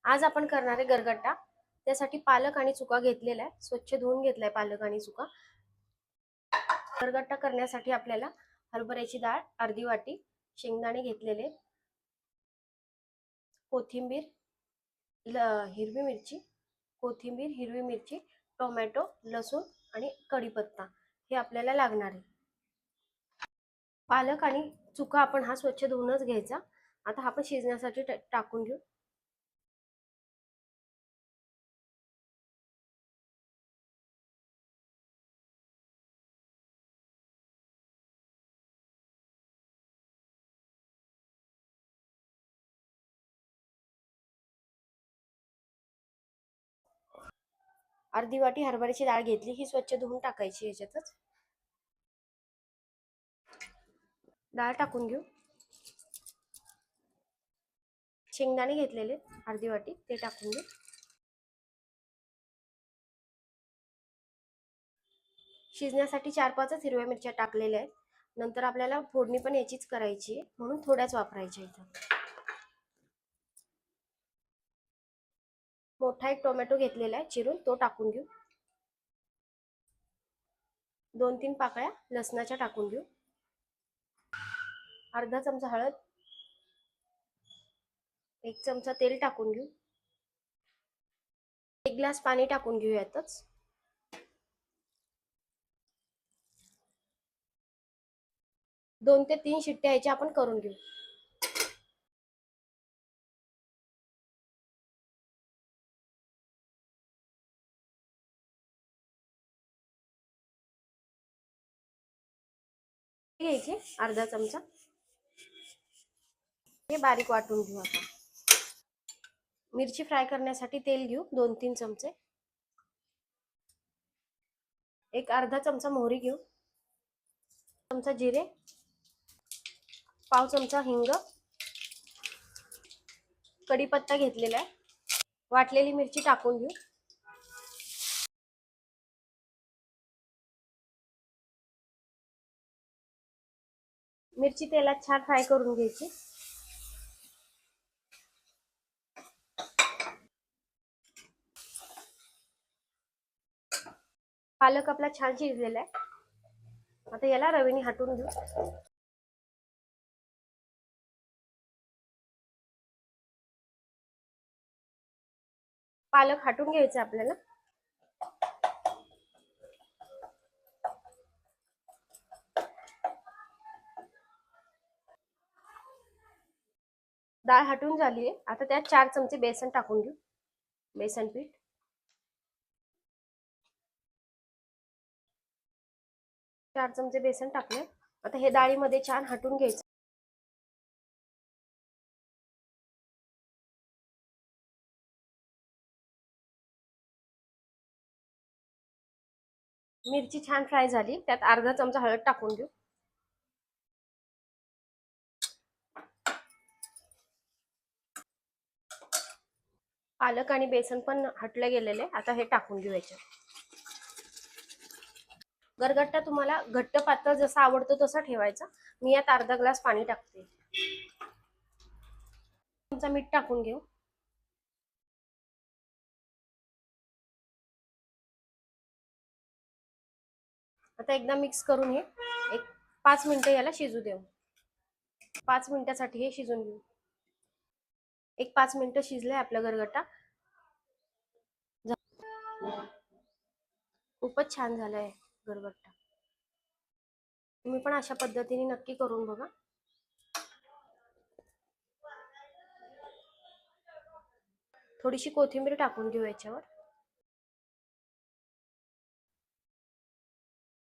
आज आपण करणार आहे गरगट्टा. त्यासाठी पालक आणि चुका घेतलेला आहे, स्वच्छ धुवून घेतलाय पालक आणि चुका. गरगट्टा करण्यासाठी आपल्याला हरभऱ्याची डाळ अर्धी वाटी, शेंगदाणे घेतलेले, कोथिंबीर, हिरवी मिरची, कोथिंबीर, हिरवी मिरची, टोमॅटो, लसूण आणि कढीपत्ता हे आपल्याला लागणार आहे. पालक आणि चुका आपण हा स्वच्छ धुवूनच घ्यायचा. आता आपण शिजण्यासाठी टाकून घेऊ. अर्धी वाटी हरभऱ्याची डाळ घेतली, ही स्वच्छ धुवून टाकायची याच्यातच. डाळ टाकून घेऊ. शेंगदाणे घेतलेले अर्धी वाटी, ते टाकून घेऊ. शिजण्यासाठी 4-5 हिरव्या मिरच्या टाकलेल्या आहेत. नंतर आपल्याला फोडणी पण याचीच करायची आहे, म्हणून थोड्याच वापरायच्या इथं. मोठा एक टोमॅटो घेतलेला आहे चिरून, तो टाकून घेऊ. 2-3 पाकळ्या लसणाच्या टाकून घेऊ. अर्धा चमचा हळद, 1 चमचा तेल टाकून घेऊ. 1 ग्लास पाणी टाकून घेऊ यातच. दोन ते 3 शिट्ट्या याच्या आपण करून घेऊ. घ्यायचे अर्धा चमचा, हे बारीक वाटून घेऊ. आता मिरची फ्राय करण्यासाठी तेल घेऊ, 2-3 चमचे. एक अर्धा चमचा मोहरी घेऊ, चमचा जिरे, पाव चमचा हिंग, कढीपत्ता घेतलेला आहे, वाटलेली मिरची टाकून घेऊ. मिरची तेलात छान फ्राय करून घ्यायची. पालक आपला छान शिजलेला आहे. आता याला रवीने हटवून घेऊ. पालक हटून घ्यायचा आपल्याला. डाळ हटून झाली आहे. आता त्यात 4 चमचे बेसन टाकून घेऊ. बेसन पीठ, 4 चमचे बेसन टाकले. आता हे डाळीमध्ये छान हटून घ्यायचं. मिरची छान फ्राय झाली, त्यात अर्धा चमचा हळद टाकून घेऊ. पालक आणि बेसन पण हटले गेलेले, आता हे टाकून घेऊ याच्यात. गरगट्टा तुम्हाला घट्ट पातळ जसा आवडतो तसा ठेवायचा. मी यात अर्धा ग्लास पाणी टाकते. चमचा मीठ टाकून घेऊ. आता एकदा मिक्स करून हे एक 5 मिनिटं याला शिजू देऊ. 5 मिनिटासाठी हे शिजून घेऊ. एक 5 मिनिटं शिजले आपला गरगट्टा. खूपच छान झालाय गरगट्टा. तुम्ही पण अशा पद्धतीने नक्की करून बघा. थोडीशी कोथिंबीर टाकून घेऊ याच्यावर.